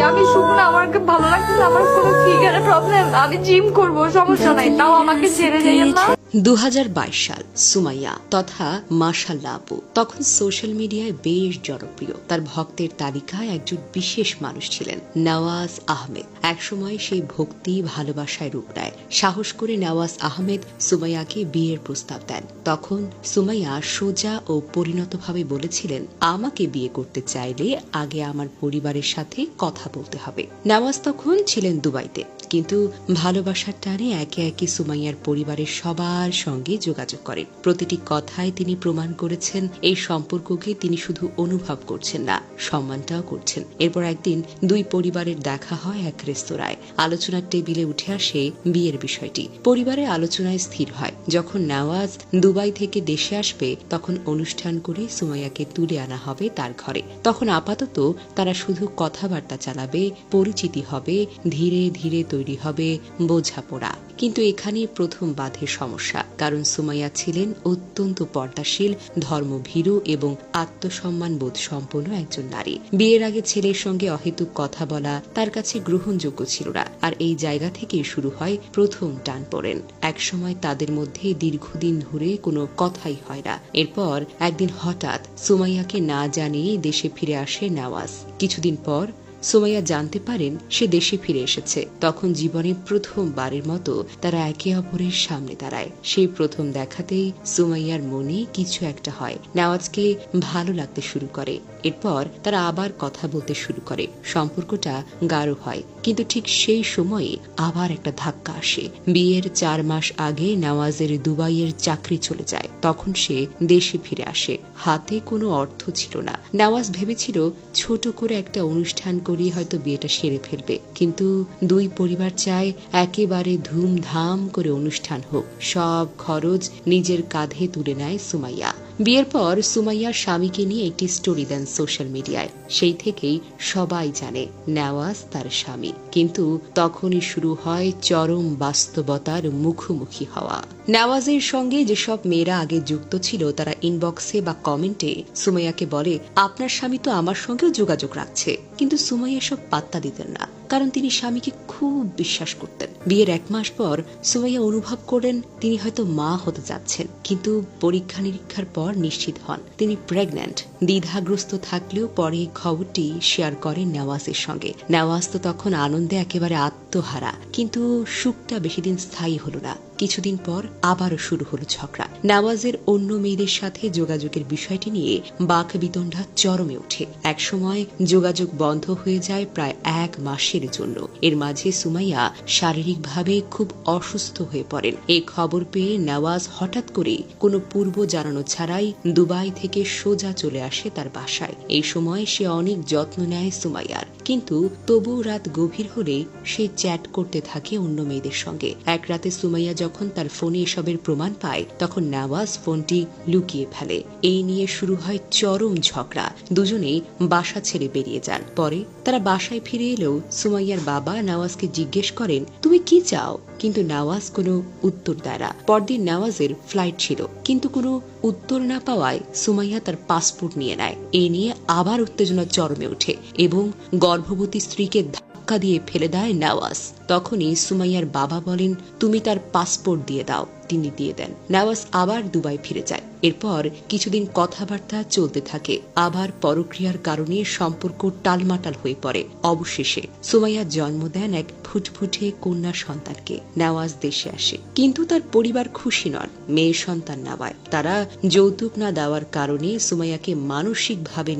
আমি শুকনো, আমাকে ভালো লাগছে, আমার কোনো ফিগারে প্রবলেম, আমি জিম করব, সমস্যা নাই, তাও আমাকে ছেড়ে যাইয়েন না। 2022 সাল। সুমাইয়া তথা মাশাআল্লাহ আপু তখন সোশ্যাল মিডিয়ায় বেশ জনপ্রিয়। তার ভক্তের তালিকায় একজন বিশেষ মানুষ ছিলেন নওয়াজ আহমেদ। একসময় সেই ভক্তি ভালোবাসায় রূপ নেয়। সাহস করে নওয়াজ আহমেদ সুমাইয়াকে বিয়ের প্রস্তাব দেন। তখন সুমাইয়া সোজা ও পরিণতভাবে বলেছিলেন, আমাকে বিয়ে করতে চাইলে আগে আমার পরিবারের সাথে কথা বলতে হবে। নওয়াজ তখন ছিলেন দুবাইতে, কিন্তু ভালোবাসার টানে একে একে সুমাইয়ার পরিবারের সবার সঙ্গে যোগাযোগ করেন। প্রতিটি কথায় তিনি প্রমাণ করেছেন এই সম্পর্ককে তিনি শুধু অনুভব করছেন না, সম্মানটাও করছেন। এরপর একদিন দুই পরিবারের দেখা হয় এক রেস্তোরাঁয়। আলোচনার টেবিলে উঠে আসে বিয়ের বিষয়টি। পরিবারের আলোচনায় স্থির হয়, যখন নওয়াজ দুবাই থেকে দেশে আসবে তখন অনুষ্ঠান করে সুমাইয়াকে তুলে আনা হবে তার ঘরে। তখন আপাতত তারা শুধু কথাবার্তা চালাবে, পরিচিতি হবে, ধীরে ধীরে তৈরি হবে বোঝাপড়া। কিন্তু এখানেই প্রথম বাধে সমস্যা, কারণ সুমাইয়া ছিলেন অত্যন্ত পর্দাশীল, ধর্মভীরু এবং আত্মসম্মান বোধ সম্পন্ন একজন নারী। বিয়ের আগে ছেলের সঙ্গে অহেতুক কথা বলা তার কাছে গ্রহণযোগ্য ছিল না। আর এই জায়গা থেকেই শুরু হয় প্রথম টানপোড়েন। একসময় তাদের মধ্যে দীর্ঘদিন ধরে কোনো কথাই হয় না। এরপর একদিন হঠাৎ সুমাইয়াকে না জানিয়ে দেশে ফিরে আসে নওয়াজ। কিছুদিন পর সুমাইয়া জানতে পারেন সে দেশে ফিরে এসেছে। তখন জীবনে প্রথমবারের মতো তারা একে অপরের সামনে দাঁড়ায়। সেই প্রথম দেখাতেই সুমাইয়ার মনে কিছু একটা হয়, নওয়াজকে ভালো লাগতে শুরু করে। এরপর তারা আবার কথা বলতে শুরু করে, সম্পর্কটা গাঢ় হয়। কিন্তু ঠিক সেই সময়ে আবার একটা ধাক্কা আসে। বিয়ের 4 মাস আগে নওয়াজের দুবাইয়ের চাকরি চলে যায়। তখন সে দেশে ফিরে আসে। হাতে কোনো অর্থ ছিল না। নওয়াজ ভেবেছিল ছোট করে একটা অনুষ্ঠান করিয়ে হয়তো বিয়েটা সেরে ফেলবে, কিন্তু দুই পরিবার চায় একেবারে ধুমধাম করে অনুষ্ঠান হোক। সব খরচ নিজের কাঁধে তুলে নেয় সুমাইয়া। বিয়ের পর সুমাইয়ার স্বামীকে নিয়ে একটি স্টোরি দেন সোশ্যাল মিডিয়ায়। সেই থেকেই সবাই জানে নওয়াজ তার স্বামী। কিন্তু তখনই শুরু হয় চরম বাস্তবতার মুখোমুখি হওয়া। নওয়াজের সঙ্গে যেসব মেয়েরা আগে যুক্ত ছিল তারা ইনবক্সে বা কমেন্টে সুমাইয়াকে বলে, আপনার স্বামী তো আমার সঙ্গেও যোগাযোগ রাখছে। কিন্তু সুমাইয়া সব পাত্তা দিতেন না, কারণ তিনি স্বামীকে খুব বিশ্বাস করতেন। বিয়ের 1 মাস পর সুমাইয়া অনুভব করেন তিনি হয়তো মা হতে যাচ্ছেন, কিন্তু পরীক্ষা নিরীক্ষার পর নিশ্চিত হন তিনি প্রেগন্যান্ট। দ্বিধাগ্রস্ত থাকলেও পরে খবরটি শেয়ার করেন নওয়াজের সঙ্গে। নওয়াজ তো তখন আনন্দে একেবারে আত্মহারা, কিন্তু সুখটা বেশি দিন স্থায়ী হলো না। কিছুদিন পর আবারও শুরু হলো ঝগড়া। নওয়াজের অন্য মেয়েদের সাথে যোগাযোগের বিষয়টি নিয়ে বাকবিতণ্ডা চরমে ওঠে। একসময় যোগাযোগ বন্ধ হয়ে যায় প্রায় 1 মাসের জন্য। এর মাঝে সুমাইয়া শারীরিকভাবে খুব অসুস্থ হয়ে পড়েন। এই খবর পেয়ে নওয়াজ হঠাৎ করে কোনো পূর্ব জানানো ছাড়াই দুবাই থেকে সোজা চলে আসে তার বাসায়। এই সময় সে অনেক যত্ন নেয় সুমাইয়ার, কিন্তু তবুও রাত গভীর হলে সে চ্যাট করতে থাকে অন্য মেয়েদের সঙ্গে। এক রাতে সুমাইয়া যখন তার ফোনে এসবের প্রমাণ পায় তখন নওয়াজ ফোনটি লুকিয়ে ফেলে। এই নিয়ে শুরু হয় চরম ঝগড়া। দুজনেই বাসা ছেড়ে বেরিয়ে যান। পরে তারা বাসায় ফিরে এলেও সুমাইয়ার বাবা নওয়াজকে জিজ্ঞেস করেন, তুমি কি চাও? কিন্তু নওয়াজ কোনো উত্তর দেয় না। পরদিন নওয়াজের ফ্লাইট ছিল, কিন্তু কোনো উত্তর না পাওয়ায় সুমাইয়া তার পাসপোর্ট নিয়ে নেয়। এ নিয়ে আবার উত্তেজনা চরমে ওঠে এবং গর্ভবতী স্ত্রীকে ধাক্কা দিয়ে ফেলে দেয় নওয়াজ। তখনই সুমাইয়ার বাবা বলেন, তুমি তার পাসপোর্ট দিয়ে দাও। তিনি দিয়ে দেন। নওয়াজ আবার দুবাই ফিরে যায়। এরপর কিছুদিন কথাবার্তা চলতে থাকে। আবার পরক্রিয়ার কারণে সম্পর্ক টালমাটাল হয়ে পড়ে। অবশেষে সুমাইয়া জন্ম দেন এক ফুটফুটে কন্যা সন্তানকে। নওয়াজ দেশে আসে, কিন্তু তার পরিবার খুশি নন। মেয়ে সন্তান নেওয়ায় তারা যৌতুক না দেওয়ার কারণে সুমাইয়াকে মানসিকভাবে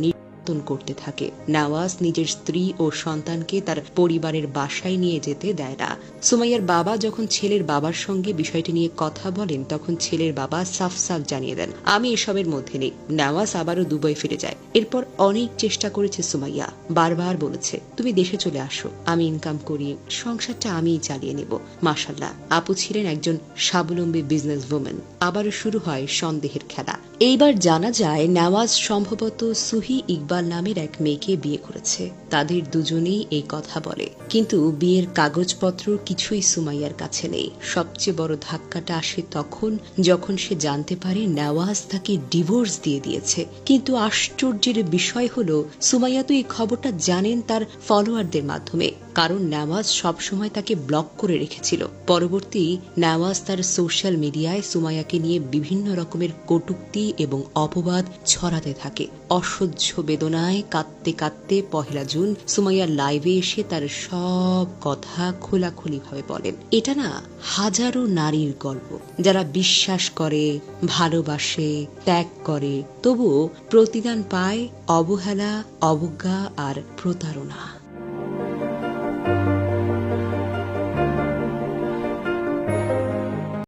করতে থাকে। নওয়াজ নিজের স্ত্রী ও সন্তানকে তার পরিবারের বাসায় নিয়ে যেতে দেয় না। সুমাইয়ার বাবা যখন ছেলের বাবার সঙ্গে বিষয়টি নিয়ে কথা বলেন তখন ছেলের বাবা সাফ জানিয়ে দেন, আমি এসবের মধ্যে নেই। নওয়াজ আবারও দুবাই ফিরে যায়। এরপর অনেক চেষ্টা করেছে সুমাইয়া, বারবার বলেছে তুমি দেশে চলে আসো, আমি ইনকাম করি, সংসারটা আমিই চালিয়ে নেব। মাশাআল্লাহ, আপু ছিলেন একজন স্বাবলম্বী বিজনেস ওম্যান। আবারও শুরু হয় সন্দেহের খেলা। এইবার জানা যায় নেওয়াজ সম্ভবত সুহি ইকবাল নামের এক মেয়েকে বিয়ে করেছে। তাদের দুজনেই এই কথা বলে, কিন্তু বিয়ের কাগজপত্র কিছুই সুমাইয়ার কাছে নেই। সবচেয়ে বড় ধাক্কাটা আসে তখন যখন সে জানতে পারে নেওয়াজ তাকে ডিভোর্স দিয়ে দিয়েছে। কিন্তু আশ্চর্যের বিষয় হলো সুমাইয়া তো এই খবরটা জানেন তার ফলোয়ারদের মাধ্যমে, কারণ নেওয়াজ সবসময় তাকে ব্লক করে রেখেছিল। পরবর্তী নেওয়াজ তার সোশ্যাল মিডিয়ায় সুমাইয়াকে নিয়ে বিভিন্ন রকমের কটূক্তি এবং অপবাদ ছড়াতে থাকে। অসহ্য বেদনায় কাঁদতে কাঁদতে 1 জুন সুমাইয়ার লাইভে এসে তার সব কথা খোলাখুলিভাবে বলেন। এটা না হাজারো নারীর গল্প, যারা বিশ্বাস করে, ভালোবাসে, ত্যাগ করে, তবুও প্রতিদান পায় অবহেলা, অবজ্ঞা আর প্রতারণা।